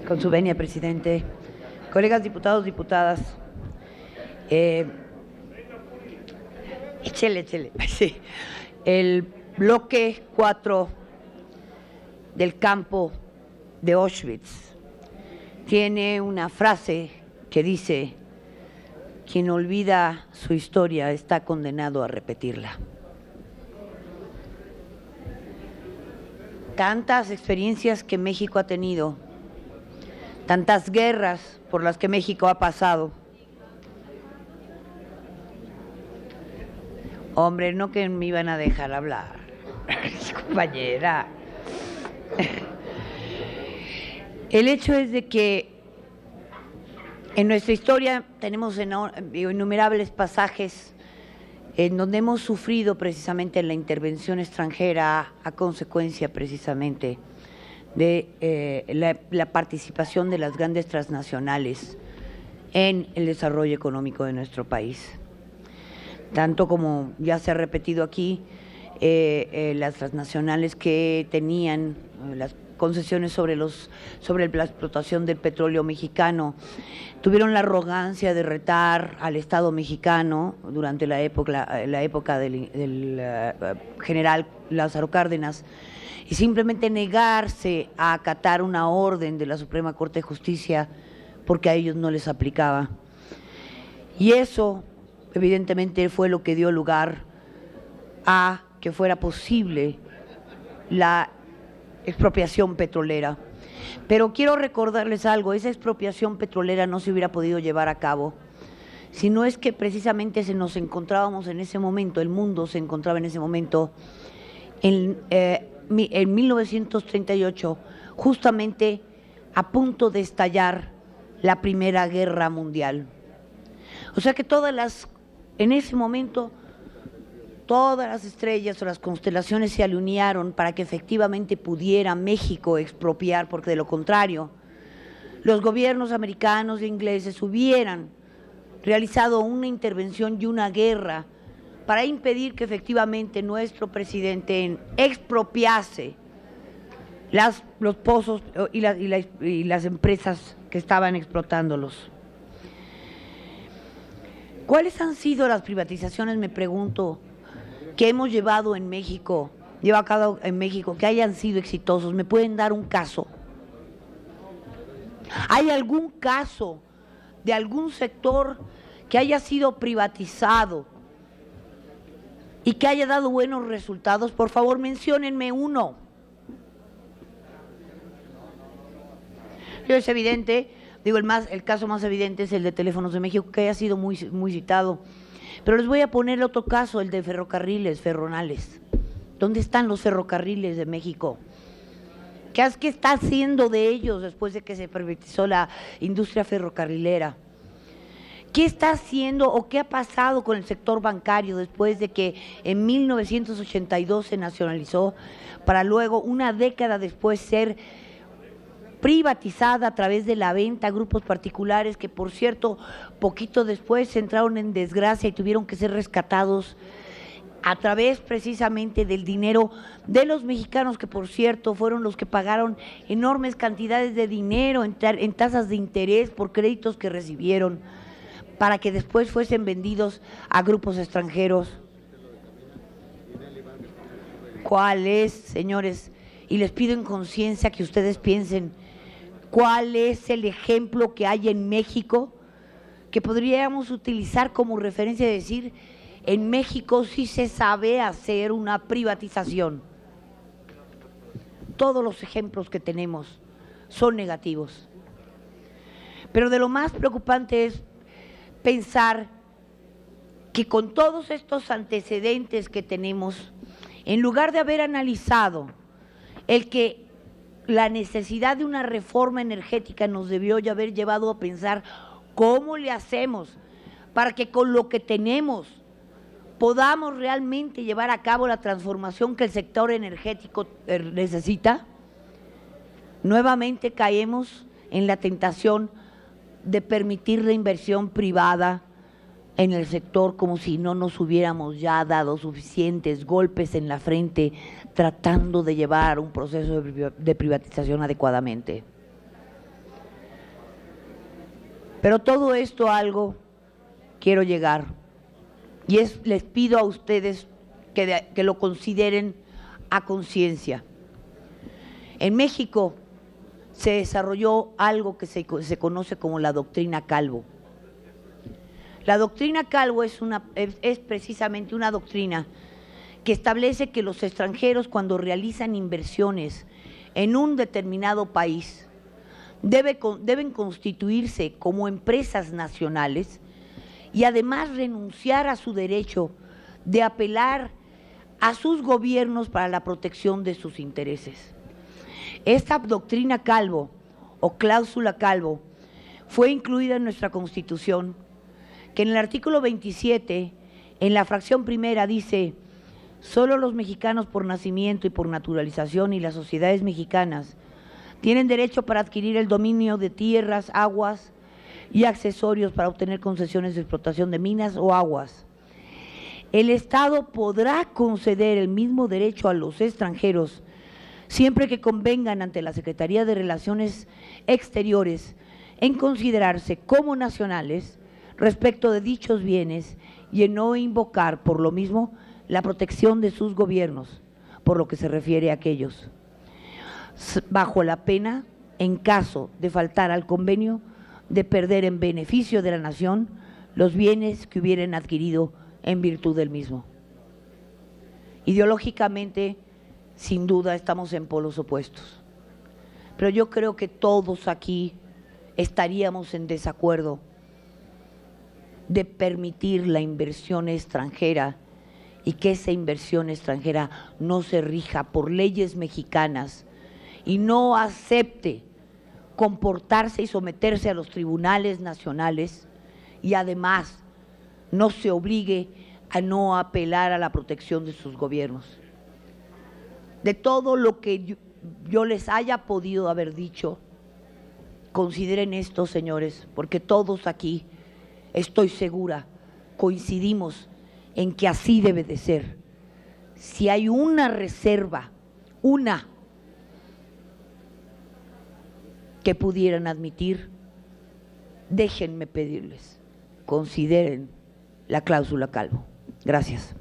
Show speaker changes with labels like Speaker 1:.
Speaker 1: Con su venia, presidente. Colegas diputados, diputadas. Échele. Sí. El bloque 4 del campo de Auschwitz tiene una frase que dice: quien olvida su historia está condenado a repetirla. Tantas experiencias que México ha tenido, tantas guerras por las que México ha pasado. Hombre, no que me iban a dejar hablar, compañera. El hecho es de que en nuestra historia tenemos innumerables pasajes en donde hemos sufrido precisamente la intervención extranjera a consecuencia precisamente de la participación de las grandes transnacionales en el desarrollo económico de nuestro país. Tanto como ya se ha repetido aquí, las transnacionales que tenían las concesiones sobre la explotación del petróleo mexicano tuvieron la arrogancia de retar al Estado mexicano durante la época del general Lázaro Cárdenas y simplemente negarse a acatar una orden de la Suprema Corte de Justicia porque a ellos no les aplicaba. Y eso evidentemente fue lo que dio lugar a que fuera posible la expropiación petrolera. Pero quiero recordarles algo: esa expropiación petrolera no se hubiera podido llevar a cabo si no es que precisamente nos encontrábamos en ese momento, el mundo se encontraba en ese momento en 1938, justamente a punto de estallar la Primera Guerra Mundial. O sea que en ese momento todas las estrellas o las constelaciones se alinearon para que efectivamente pudiera México expropiar, porque de lo contrario, los gobiernos americanos e ingleses hubieran realizado una intervención y una guerra para impedir que efectivamente nuestro presidente expropiase los pozos y las empresas que estaban explotándolos. ¿Cuáles han sido las privatizaciones, me pregunto, que hemos llevado a cabo en México, que hayan sido exitosos? ¿Me pueden dar un caso? ¿Hay algún caso de algún sector que haya sido privatizado y que haya dado buenos resultados? Por favor, menciónenme uno. Es evidente, el caso más evidente es el de Teléfonos de México, que haya sido muy citado. Pero les voy a poner otro caso, el de ferrocarriles, ferronales. ¿Dónde están los ferrocarriles de México? ¿Qué está haciendo de ellos después de que se privatizó la industria ferrocarrilera? ¿Qué está haciendo o qué ha pasado con el sector bancario después de que en 1982 se nacionalizó para luego, una década después, ser privatizada a través de la venta a grupos particulares que, por cierto, poquito después entraron en desgracia y tuvieron que ser rescatados a través precisamente del dinero de los mexicanos, que por cierto fueron los que pagaron enormes cantidades de dinero en tasas de interés por créditos que recibieron para que después fuesen vendidos a grupos extranjeros? ¿Cuál es, señores? Y les pido en conciencia que ustedes piensen, ¿cuál es el ejemplo que hay en México que podríamos utilizar como referencia de decir, en México sí se sabe hacer una privatización? Todos los ejemplos que tenemos son negativos. Pero de lo más preocupante es pensar que con todos estos antecedentes que tenemos, en lugar de haber analizado la necesidad de una reforma energética, nos debió ya haber llevado a pensar cómo le hacemos para que con lo que tenemos podamos realmente llevar a cabo la transformación que el sector energético necesita. Nuevamente caemos en la tentación de permitir la inversión privada en el sector como si no nos hubiéramos ya dado suficientes golpes en la frente tratando de llevar un proceso de privatización adecuadamente. Pero todo esto algo quiero llegar, y les pido a ustedes que lo consideren a conciencia. En México se desarrolló algo que se conoce como la doctrina Calvo. La doctrina Calvo es precisamente una doctrina que establece que los extranjeros, cuando realizan inversiones en un determinado país, deben constituirse como empresas nacionales y además renunciar a su derecho de apelar a sus gobiernos para la protección de sus intereses. Esta doctrina Calvo o cláusula Calvo fue incluida en nuestra Constitución, que en el artículo 27, en la fracción primera, dice: solo los mexicanos por nacimiento y por naturalización y las sociedades mexicanas tienen derecho para adquirir el dominio de tierras, aguas y accesorios para obtener concesiones de explotación de minas o aguas. El Estado podrá conceder el mismo derecho a los extranjeros siempre que convengan ante la Secretaría de Relaciones Exteriores en considerarse como nacionales respecto de dichos bienes y en no invocar por lo mismo la protección de sus gobiernos, por lo que se refiere a aquellos, bajo la pena, en caso de faltar al convenio, de perder en beneficio de la nación los bienes que hubieran adquirido en virtud del mismo. Ideológicamente, sin duda, estamos en polos opuestos, pero yo creo que todos aquí estaríamos en desacuerdo de permitir la inversión extranjera y que esa inversión extranjera no se rija por leyes mexicanas y no acepte comportarse y someterse a los tribunales nacionales, y además no se obligue a no apelar a la protección de sus gobiernos. De todo lo que yo les haya podido haber dicho, consideren esto, señores, porque todos aquí, estoy segura, coincidimos en que así debe de ser. Si hay una reserva, una que pudieran admitir, déjenme pedirles, consideren la cláusula Calvo. Gracias.